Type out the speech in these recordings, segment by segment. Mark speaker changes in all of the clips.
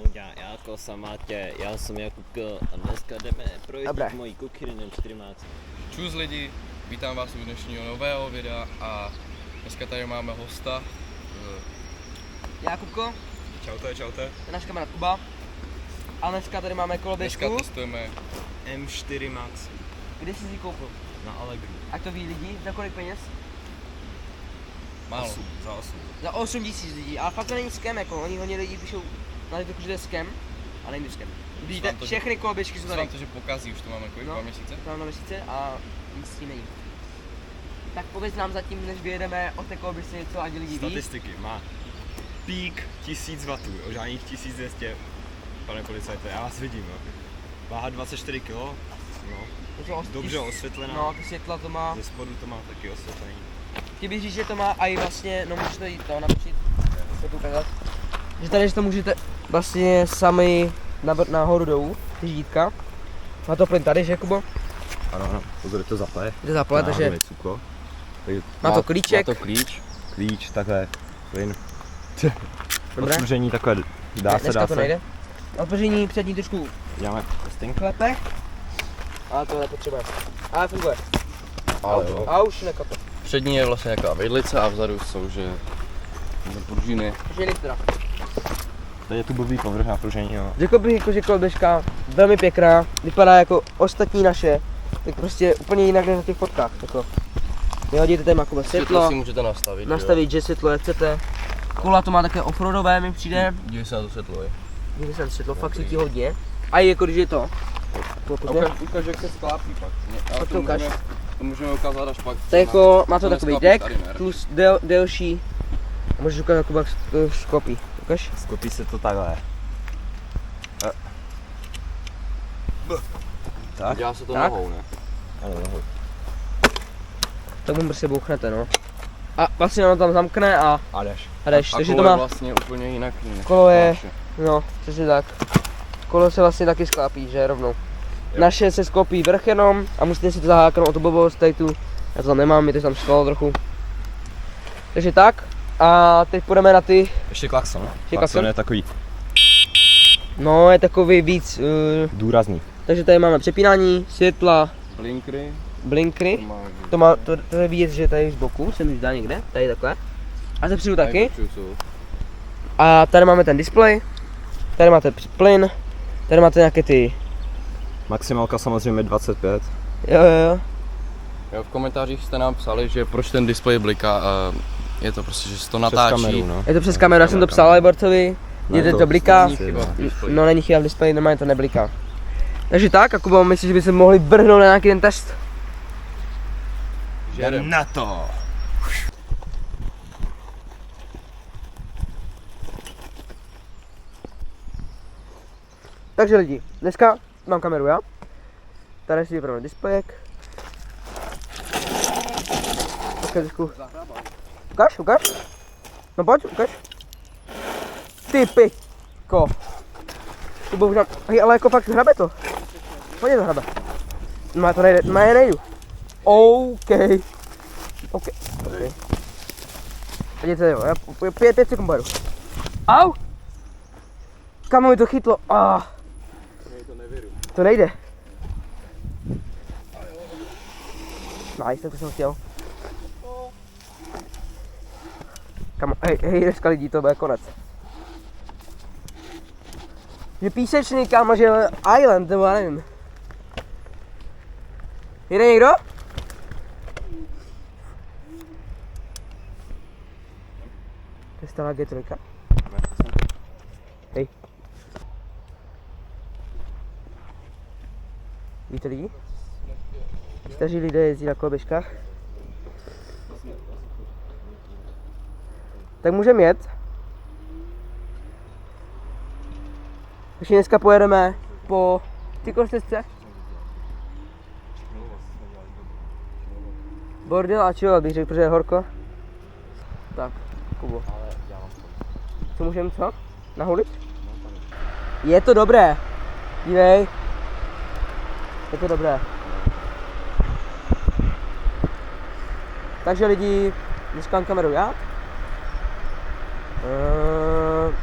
Speaker 1: Já Kosa Matě, já jsem Jakubko a dneska jdeme projít mojí kuchyni 14.
Speaker 2: Čus lidi, vítám vás u dnešního nového videa a dneska tady máme hosta.
Speaker 3: Jakubko.
Speaker 2: Čaute.
Speaker 3: Je náš kamarád Kuba. A dneska tady máme koloběžku.
Speaker 2: Dneska testujeme
Speaker 1: M4 Max
Speaker 3: Kde jsi ji koupil?
Speaker 1: na Allegru.
Speaker 3: Ať to ví lidi, za kolik peněz?
Speaker 2: málo.
Speaker 1: Za 8.
Speaker 3: Za 8 000 lidí, ale fakt to není scam, jako oni hodně lidí píšou na TikToku, že to je scam, ale není to scam. Vidíte, všechny koloběžky jsou tady.
Speaker 2: Vám to, že pokazí, už to máme kolik, 2 měsíce?
Speaker 3: To máme 2 měsíce a nic s tím není. Tak pověz nám zatím, než vyjedeme o té koloběžce něco, ať lidi ví.
Speaker 1: Statistiky má pík 1000 W, o žádných 1200, pane policajte, já vás vidím, jo. Váha 24 kg, no, dobře osvětlená,
Speaker 3: No, ty světla to má.
Speaker 1: ze spodu to má taky osvětlení.
Speaker 3: Chtěl bych říct, že to má i vlastně, no můžete jít to natočit, se to ukázat. Že tady že to můžete vlastně sami nahoru dolů, ty žítka. Má to plyn tady, že Kubo?
Speaker 1: Ano, pozor, to zaplé.
Speaker 3: Jde zaplé, takže má to klíček.
Speaker 1: Má to klíč, takhle, plyn.
Speaker 3: Dobré.
Speaker 1: Otevření takhle, dá
Speaker 3: Dneska to
Speaker 1: se.
Speaker 3: nejde. Otevření přední trošku
Speaker 1: Děláme testing.
Speaker 3: klepe. Ale to nepotřebujeme. Ale funguje.
Speaker 1: Ale jo.
Speaker 3: A už neklepe.
Speaker 2: Přední je vlastně nějaká vidlice a vzadu jsou, že pružiny.
Speaker 3: Žili teda.
Speaker 1: Tady je tu blbý povrch na pružení, jo.
Speaker 3: Řekl bych jako, že koloběžka velmi pěkná, vypadá jako ostatní naše, tak prostě úplně jinak než na těch fotkách. Jako. Vyhodíte tady má světlo,
Speaker 2: si můžete nastavit.
Speaker 3: nastavit, že světlo jak chcete. Kola to má také offroadové, mi přijde.
Speaker 2: Dívej se na to světlo, je.
Speaker 3: Dívej se na světlo, fakt svítí hodně. A i jako když je to.
Speaker 2: Ukaž, jak se sklápí pak. Ale
Speaker 3: to ukaž.
Speaker 2: To můžeme ukázat až pak.
Speaker 3: Tak jako má to
Speaker 2: to
Speaker 3: takový
Speaker 2: nesklápí
Speaker 3: deck,
Speaker 2: tady, ne?
Speaker 3: plus delší. A můžeš ukázat, jako jak to skopí. Ukaž.
Speaker 1: Skopí se to takhle. Tak?
Speaker 2: Dělá se to
Speaker 3: Tak.
Speaker 2: nohou, ne?
Speaker 1: Ano, nohou.
Speaker 3: Tak mu prostě bouchnete, no. A vlastně ono tam zamkne a
Speaker 1: A jdeš.
Speaker 3: jdeš.
Speaker 2: A
Speaker 3: Takže
Speaker 2: kolo
Speaker 3: to má,
Speaker 2: je vlastně úplně jinak.
Speaker 3: Kolo je- no, přesně tak. Kolo se vlastně taky sklápí, že rovnou. Naše se skopí vrch jenom a musíte si to zaháknout o tu blbost, tady tu. Já to tam nemám, mi to tam sklo trochu. Takže tak. A teď půjdeme na ty,
Speaker 1: Ještě klakson.
Speaker 3: klakson?
Speaker 1: Klakson je takový
Speaker 3: no je takový víc,
Speaker 1: důrazný.
Speaker 3: takže tady máme přepínání, světla,
Speaker 2: Blinkry.
Speaker 3: blinkry. To je vidět, že tady z boku se mi zdá někde, tady takhle. A zepředu taky. A tady máme ten displej, tady máte plyn, tady máte nějaké ty,
Speaker 1: Maximálka samozřejmě 25.
Speaker 3: jo.
Speaker 2: Jo, v komentářích jste nám psali, že proč ten displej bliká a je to prostě, že se to natáčí.
Speaker 1: Přes kameru, no.
Speaker 3: Je to přes kameru, já jsem to psal Liborcovi, je to bliká,
Speaker 1: není chyba
Speaker 2: v displeji.
Speaker 3: no není chyba v displeji, normálně to nebliká. Takže tak, a Kuba, myslíš, že by se mohli vrhnout na nějaký ten test?
Speaker 2: Žerem.
Speaker 1: Na to!
Speaker 3: Takže lidi, dneska mám kameru já. Tady si vypravím displejek. Ukaž. No pojď, ukaž. Ty piko. Tu bohužel, hej, ale jako fakt hrabe to. Pojď to hrabe. No to nejde, no já nejdu. OK. Pojďte jo, já 5 sekund pojedu. Au! Kamo mi to chytlo, to nejde. Nice, to jsem chtěl. Kamo, hej, dneska lidí, to bude konec. Že písečný, kámo, že Island, nebo já nevím. Jde někdo? To je stále G3. Hej. Víte lidi? Staří lidé jezdí na koloběžkách. Tak můžeme jet. Takže dneska pojedeme po cyklostezce. Bordel a chill, bych řekl, protože je horko. Tak, Kubo. Co můžeme co? Nahulit? Je to dobré. Dívej. Je to dobré. Takže lidi, dneska mám kameru já.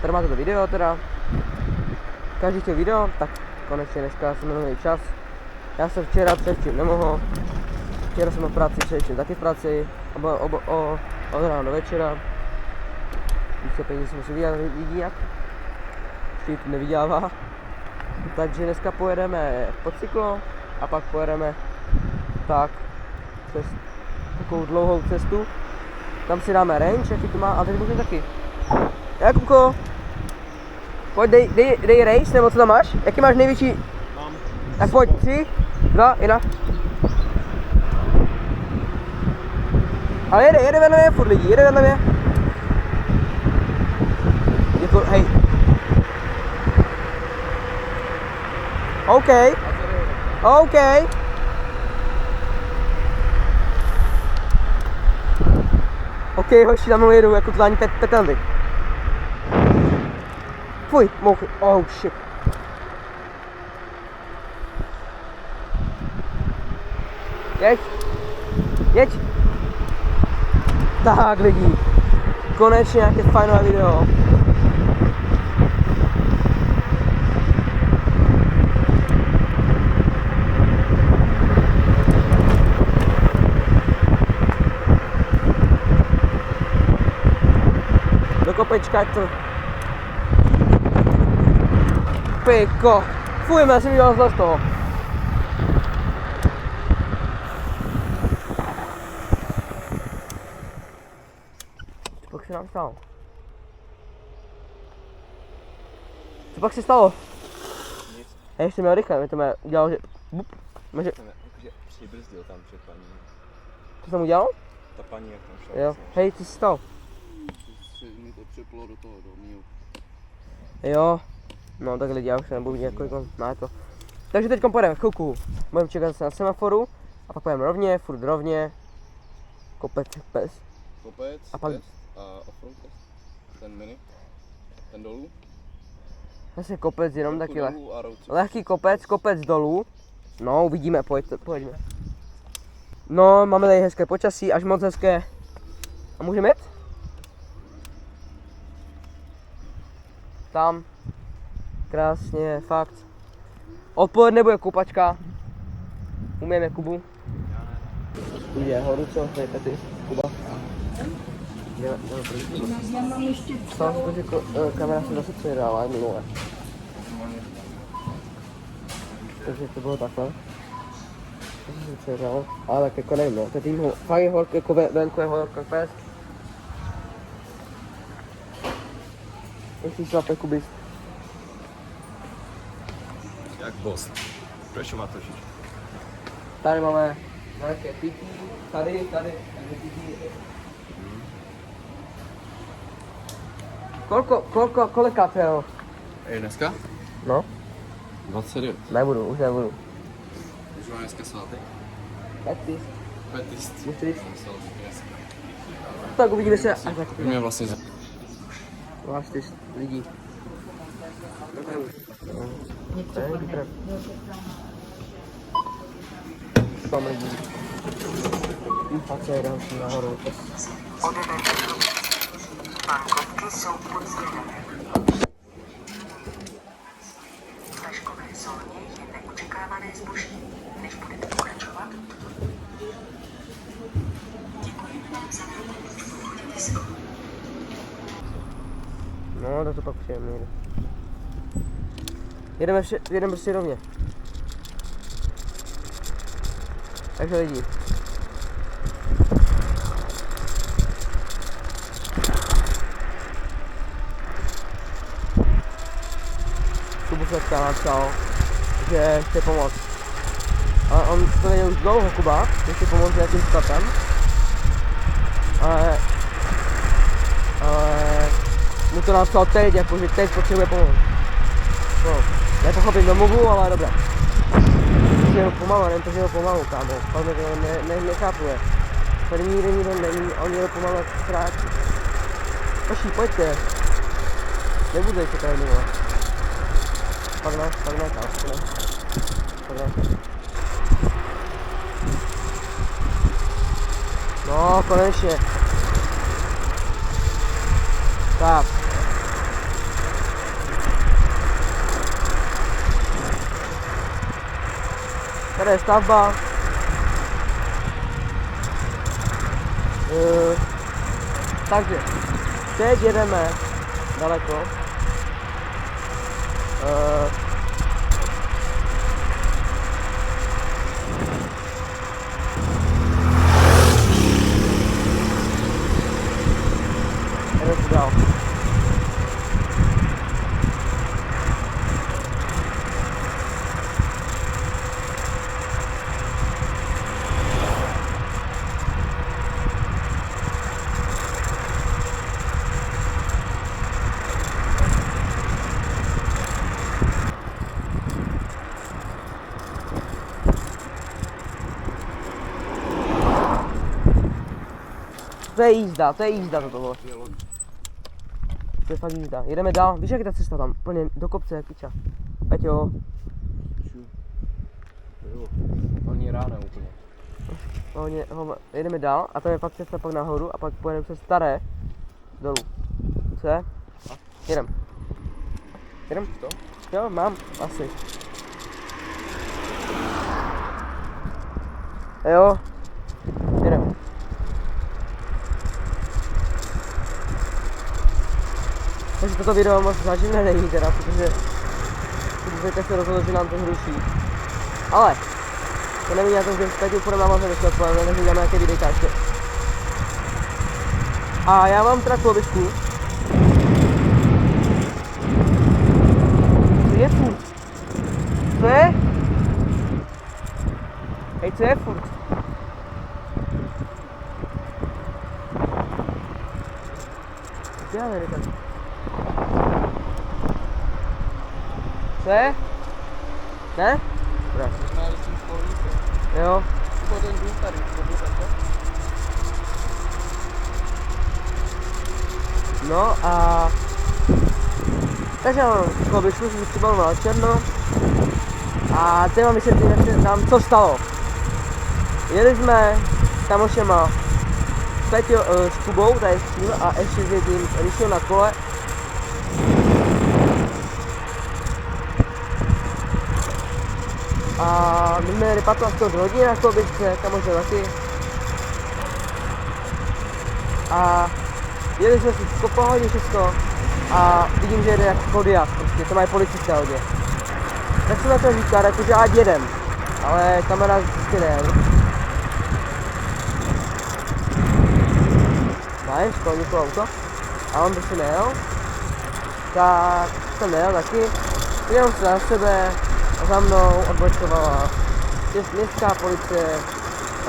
Speaker 3: Tady máte to video teda. každý chtěl video, tak konečně dneska jsem měl čas. Já jsem včera předtím nemohl. Včera jsem byl v práci, předtím taky v práci. A byl od rána do večera. Více peněz jsem si vidí jak. Ještě to nevydělává. Takže dneska pojedeme pod cyklo a pak pojedeme tak přes takovou dlouhou cestu. Tam si dáme range, jaký to má, a teď můžeme taky. Jakubko, pojď dej race, nebo co tam máš? Jaký máš největší?
Speaker 1: Mám.
Speaker 3: Tak pojď, 3, 2, 1. Ale jede vedle mě furt lidí, jede vedle mě. Jako, hej. OK. OK. OK, hoši, tam jedu jako totální petandy. Fuj, mouchy, oh shit. Jeď. Jeď. Tak lidi, konečně nějaké fajnové video. Do kopečka, jak to... Piko. Fuj, já jsem dělal zle z toho. Co pak se nám stalo? Co pak se stalo?
Speaker 1: Nic.
Speaker 3: Já ještě měl rychle, mi to mě udělal, že... Bup, že...
Speaker 1: Jakože přibrzdil tam před paní.
Speaker 3: Co jsem udělal?
Speaker 1: Ta paní jak tam šla.
Speaker 3: Jo, hej, co se stalo?
Speaker 2: Mi to přeplo do toho, do mýho.
Speaker 3: Jo, no tak lidi, já už nebudu vidět, kolik má to. Takže teď pojedeme chvilku, budeme čekat zase na semaforu a pak pojedeme rovně, furt rovně, kopec pes.
Speaker 2: Kopec,
Speaker 3: A pak-
Speaker 2: test a offroad test. Ten mini, ten dolů.
Speaker 3: Zase kopec, jenom
Speaker 2: Trochu
Speaker 3: taky
Speaker 2: dolů a road trip.
Speaker 3: lehký kopec dolů. No, uvidíme, pojďme. No, máme tady hezké počasí, až moc hezké. A můžeme jet? Tam. Krásně, fakt. Odpoledne bude koupačka. Umíme Kubu. Jde horu, co? Tady Petry, Kuba. Stalo se to, že kamera se zase předala, jak minule. Takže to bylo takhle. To jsem se předal, ale tak jako nevím, no. To je tým fakt je holk, jako venku je holka pes. Jestli šlape Kubis.
Speaker 1: Jak boss. Proč má točit?
Speaker 3: Tady máme nějaké pití, tady, kolika to jelo?
Speaker 2: Je dneska?
Speaker 3: No,
Speaker 2: 29.
Speaker 3: už nebudu.
Speaker 2: Už mám dneska svátek.
Speaker 3: Petis.
Speaker 2: Petist.
Speaker 3: Můžete jít? Tak uvidíme se až za
Speaker 2: To mě vlastně
Speaker 3: Váš ty lidí. Tam lidí. Inflace je další nahoru.
Speaker 4: Bankovky jsou pod sdělené. V fleškové zóně je neočekávané zboží. Než budete pokračovat, děkujeme vám za nápad. Pohodlněte se.
Speaker 3: No, tak to pak přijeme někde. Jedeme prostě rovně. Takže lidi. Kubu se napsal, že chce pomoct. Ale on to nedělal už dlouho, Kuba, že chce pomoct nějakým sklepem. Ale mu to napsal teď, jakože teď potřebuje pomoct. No, nepochopím domluvu, ale dobré. Protože jeho pomalu, nevím, proč jeho pomalu, kámo. Pan mi to nechápuje. Tady nikde nikdo není, on jeho pomalu jak ztrácí. Hoši, pojďte. Nebude se tady minule. Pak ne, kámo, pak ne. No, konečně. Tak. Tady je stavba. Takže, teď jedeme daleko. Jedeme si dál. To je jízda to bylo. To je fakt jízda. Jedeme dál, víš jak je ta cesta tam, úplně do kopce jak piča. Peťo.
Speaker 2: Oni ráno úplně.
Speaker 3: Jedeme dál a to je pak cesta pak nahoru a pak pojedeme přes staré dolů. Co je? Jedem. Jedem?
Speaker 2: To?
Speaker 3: Jo, mám, asi. Jo. Jedem. Takže toto video moc záživné není teda, protože teď se rozhodl, že nám to zruší. Ale to neví na to, že teď úplně mám se dostat, takže děláme nějaké videjka ještě. A já mám teda koloběžku. Co je furt? Co je? Hej, co je furt? Co já nejde tady? Co je? Ne? Dobré. Jo. No a... Takže ano, koloběžku jsem přibaloval na černo. A teď mám vysvětlit nám, co stalo. Jeli jsme s kamošema s Kubou, tady s tím, a ještě s jedním Ryšou na kole. A my jsme jeli 15 hodin na koloběžce, kamoš taky. A jeli jsme si po pohodě všechno a vidím, že jede jako Kodiaq, prostě to mají policisté hodně. Tak jsem na to říkal, jakože ať jedem, ale kamarád vždycky nejel. Máš, kolem někoho auto a on prostě nejel. Tak jsem nejel taky, jenom se na sebe a za mnou odbočovala městská policie,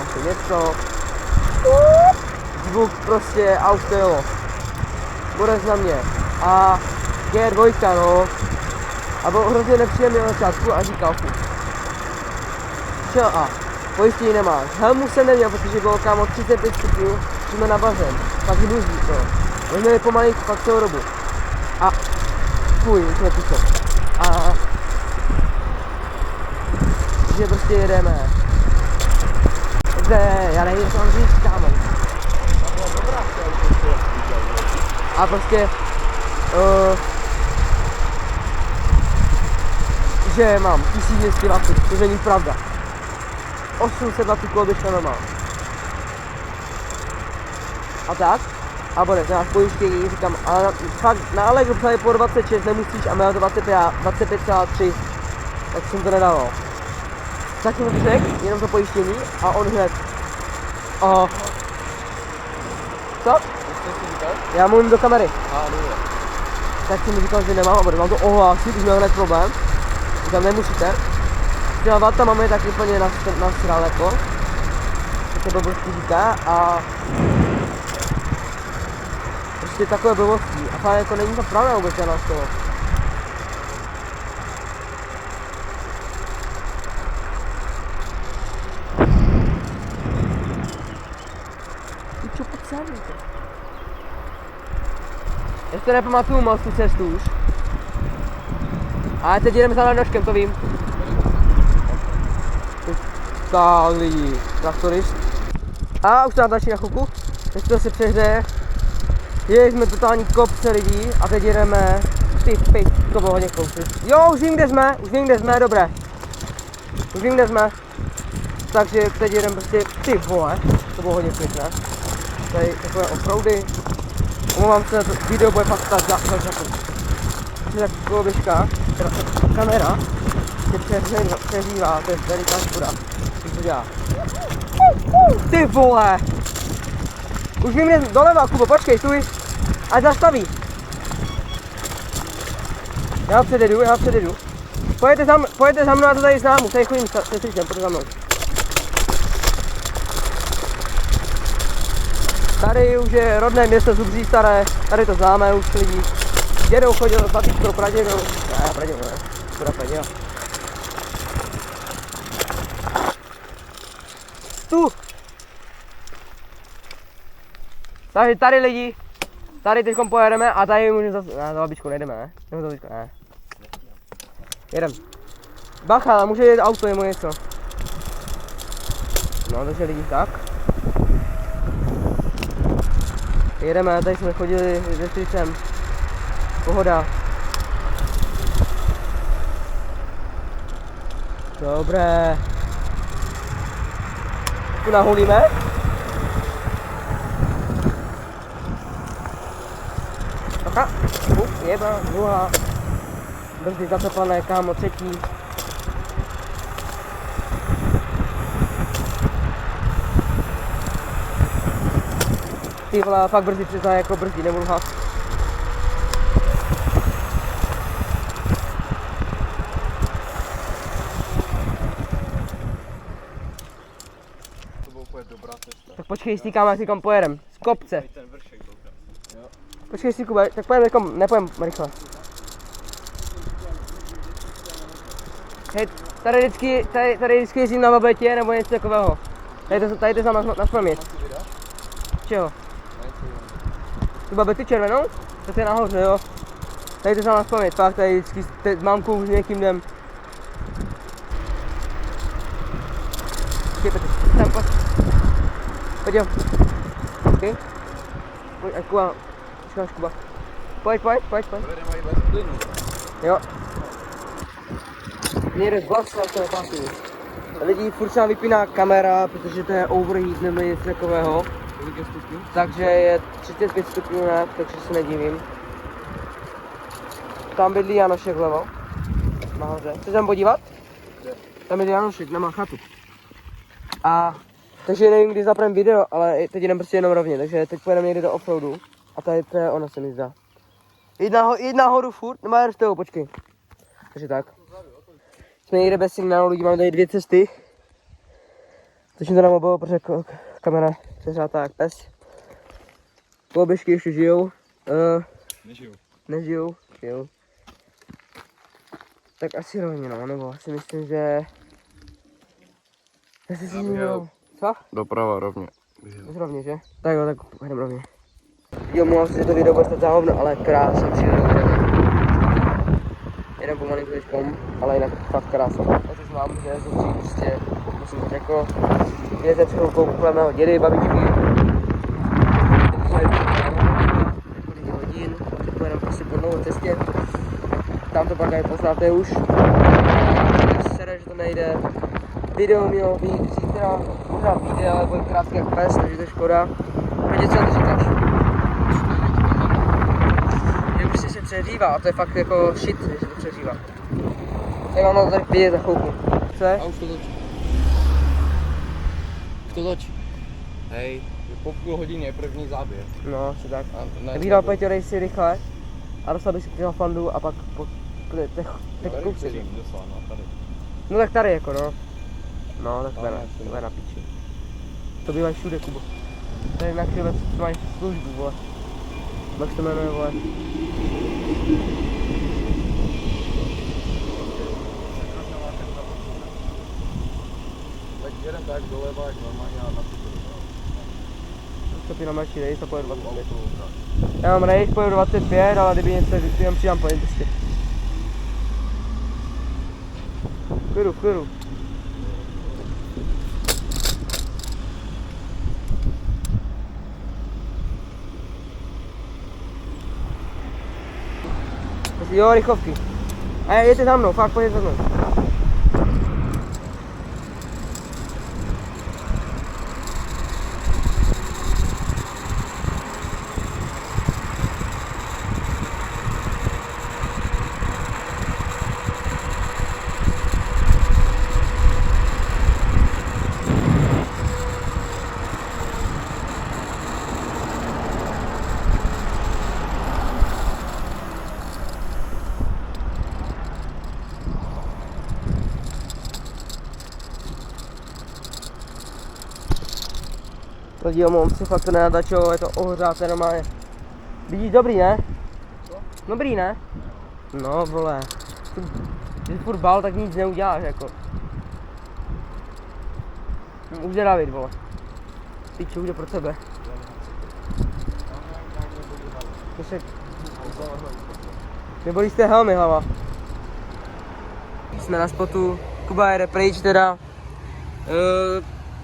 Speaker 3: asi něco. Zvuk prostě auto jelo. Bude na mě. A G2, no. A bylo hrozně nepříjemný na začátku a říkal furt. Šel a pojištění nemáš. Helmu jsem neměl, protože bylo kámo 35 stupňů, jsme na bazén. Pak hnuzí to. My měli pomalý fakt celou dobu. A fuj, už jsme pičo. A že prostě jedeme. Takže já nevím, co mám říct, kámo. A prostě že mám 1200 W, to není pravda. 800 W koloběžka normál. A tak? A bude, to máš pojištění, říkám, ale fakt na Allegro psali po 26 nemusíš a měl to 25,3, tak jsem to nedával. Tak jsem to řekl, jenom to pojištění a on hned. Co? Já mluvím do kamery. Tak jsem mi říkal, že nemám a bude, mám to ohlásit, už měl hned problém. Říkám, nemusíte. S těma vatama je tak úplně nasral jako. To blbosti říká a... Prostě takové blbosti. A fakt jako není to pravda vůbec na toho. Pičo, pojď sem, já si to nepamatuju moc tu cestu už. Ale teď jdeme za Lenoškem, to vím. Tak lidi, traktorist. A už tam další na chvilku. Teď to se přehřeje. Jeli jsme totální kopce lidí a teď jedeme. Ty pej, to bylo hodně kousy. Jo, už vím, kde jsme, dobré. Už vím, kde jsme. Takže teď jedem prostě, ty vole, to bylo hodně pěkné. Tady takové offroady. Omlouvám se, to video bude fakt stát za tak koloběžka, kamera, se přeřívá, to je veliká škoda. Jak to dělá. Ty vole! Už mi jde doleva, Kubo, počkej, stůj, ať zastaví. Já předjedu. Pojďte za mnou, já to tady znám, tady chodím se stříčem, pojďte za mnou. Tady už je rodné město Zubří staré, tady to známe už lidi. Dědou chodil s babičkou, pradědou, pradědou ne, skoro praděda. Tu! Takže tady lidi, tady teďkom pojedeme a tady můžeme zase, ne, za babičkou nejdeme, ne? Nebo za babičkou, ne. Jedem. Bacha, ale může jít auto, je mu něco. No, takže lidi, tak. Jedeme, tady jsme chodili se strýcem. Pohoda. Dobré. Tu nahulíme. Aha, jedna, druhá. Brzdy zateplané, kámo, třetí. Ty vole, fakt brzy přiznají jako brzdí, nebudu lhát.
Speaker 2: To byla úplně dobrá cesta.
Speaker 3: Tak počkej, stýkáme, jak si kam pojedem. Z kopce. Počkej si, Kube, tak pojedeme kom, nepojedeme rychle. Hej, tady vždycky jezdím na babetě nebo něco takového. Tady to znám na spaměť. Čeho? Tu babety červenou? To je nahoře, jo. Tady to znám na spaměť, fakt tady vždycky s mámkou s někým jdem. Tam pojď. Pojď jo. Okay. Pojď, ať Kuba. Počkáš Kuba. Pojď.
Speaker 2: Vedeme i bez plynu.
Speaker 3: Jo. Někde z vlasu a toho pásu. Lidi, furt se nám vypíná kamera, protože to je overheat nebo něco takového.
Speaker 2: Kolik je stupňů?
Speaker 3: Takže je 35 stupňů ne, takže se nedivím. Tam bydlí Janošek vlevo. Nahoře. Chceš tam podívat?
Speaker 2: Kde?
Speaker 3: Tam bydlí Janošek, nemá chatu. A takže nevím, kdy zaprem video, ale teď jdem prostě jenom rovně, takže teď pojedeme někde do offroadu. A tady to je ono, se mi zdá. Jít nahoru furt, nemá jen z toho, počkej. Takže tak. Jsme někde bez signálu, lidi, máme tady dvě cesty. Točím to na mobil, protože kamera přeřátá jak pes. Koloběžky ještě žijou. Nežijou, žijou. Tak asi rovně, no, nebo asi myslím, že... Jestli si
Speaker 2: jel.
Speaker 3: Co?
Speaker 2: Doprava rovně.
Speaker 3: Rovně, že? Tak jo, tak jdem rovně. Jo, mluvám si, že to video bude stát za hovno, ale krásně přijde do hrady. Jedem pomalinku teďkom, ale jinak fakt krásně. Já to znám, že Zubří prostě, musím říct jako, jede před chvilkou kolem mého dědy, babičky. Několik hodin, pojedeme prostě po dlouhé cestě. Tam to pak aj poznáte už. Sere, že to nejde. Video mělo být zítra, možná vyjde, ale bude krátký jak pes, takže to je škoda. Vědět, co na to říkáš? Že prostě se přehřívá a to je fakt jako shit, že se to přehřívá. Tak mám to tady vidět za chvilku. Co je?
Speaker 2: A už to točí. Už to točí. Hej, po půl hodině je první záběr.
Speaker 3: No, asi tak.
Speaker 2: Ne,
Speaker 3: Tak vydal Peťo, dej si rychle a dostal bych si přihal fandu a pak teď kousek. No tak tady jako no. No tak to bude na piči. To bývají všude, Kubo. Tady na Křivec mají službu, vole. Jak se to jmenuje, vole.
Speaker 2: Tak jedem tak doleva, jak normálně a na
Speaker 3: Stopí na mladší race a pojedu 25. Já mám race, pojedu 25, ale kdyby něco, tak jenom přidám pojedu prostě. V klidu. Jo, rychlovky. A jeďte za mnou, fakt pojďte za mnou. Lidi, omlouvám si, fakt to nenadačilo, je to ohřáté normálně. Vidíš, dobrý, ne? Dobrý, ne? No, vole. Když furt bál, tak nic neuděláš, jako. Už jde David, vole. Ty čo, už jde pro tebe. Nebolí z té helmy hlava. Jsme na spotu, Kuba jede pryč teda.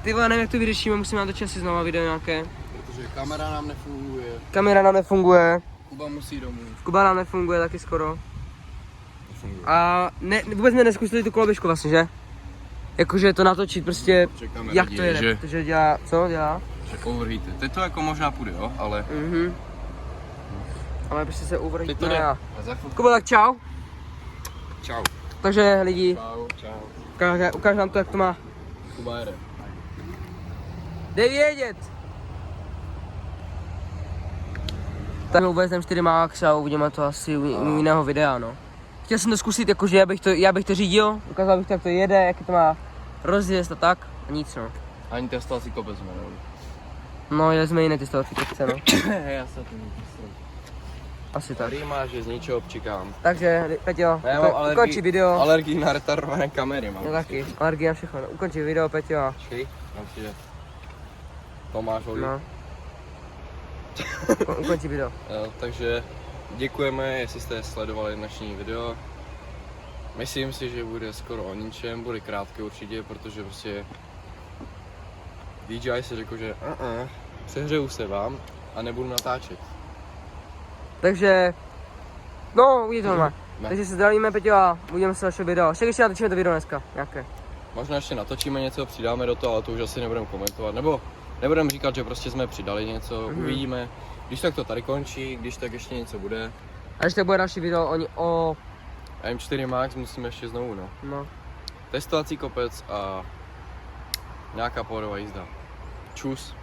Speaker 3: Ty vole, nevím jak to vyřešíme, musíme natočit asi znova video nějaké.
Speaker 2: Protože kamera nám nefunguje,
Speaker 3: Kamera nám nefunguje,
Speaker 2: Kuba musí domů.
Speaker 3: Kuba nám nefunguje taky skoro. A ne, vůbec jsme neskusili tu koloběžku vlastně, že? Jakože to natočit prostě,
Speaker 2: Čekáme
Speaker 3: jak
Speaker 2: lidi,
Speaker 3: to jede,
Speaker 2: že?
Speaker 3: protože dělá, co dělá?
Speaker 2: Že overheated. Teď to jako možná půjde, jo, ale...
Speaker 3: Ale prostě se
Speaker 2: Teď
Speaker 3: overheat
Speaker 2: to jde.
Speaker 3: a
Speaker 2: A za chvilku...
Speaker 3: Kuba, tak čau.
Speaker 2: Čau.
Speaker 3: Takže lidi,
Speaker 2: Čau.
Speaker 3: ukáž nám to, jak to má.
Speaker 2: Kuba jede.
Speaker 3: Dej vědět! Tak vůbec ten 4 Max a uvidíme to asi u jiného videa, no. Chtěl jsem to zkusit, jakože já bych to řídil, ukázal bych to, jak to jede, jak to má rozjezd a tak, a nic, no.
Speaker 2: Ani testovací kopec jsme nevili.
Speaker 3: No, jeli jsme jiné testovací kopce, no.
Speaker 2: Já se to netestuji.
Speaker 3: Asi tak.
Speaker 2: Rýma, že z ničeho občikám.
Speaker 3: Takže, Peťo,
Speaker 2: Já mám
Speaker 3: ukončí video.
Speaker 2: Alergii na retardované kamery mám.
Speaker 3: No taky, alergie na všechno. No, ukončí video, Peťo.
Speaker 2: Počkej, mám si, že Tomáš volí.
Speaker 3: No. Ukončí video.
Speaker 2: Takže děkujeme, jestli jste sledovali dnešní video. Myslím si, že bude skoro o ničem, bude krátké určitě, protože prostě DJI si řekl, že přehřeju se vám a nebudu natáčet.
Speaker 3: Takže, no, uvidíte to má.
Speaker 2: Ne.
Speaker 3: Takže se zdravíme, Peťo, a uvidíme se další video. Ještě natočíme to video dneska, nějaké.
Speaker 2: Možná ještě natočíme něco, přidáme do toho, ale to už asi nebudeme komentovat. Nebo nebudeme říkat, že prostě jsme přidali něco, uvidíme. Když tak to tady končí, když tak ještě něco bude.
Speaker 3: A ještě bude další video o
Speaker 2: M4 Max musíme ještě znovu, no.
Speaker 3: no.
Speaker 2: Testovací kopec a nějaká pohodová jízda. Čus.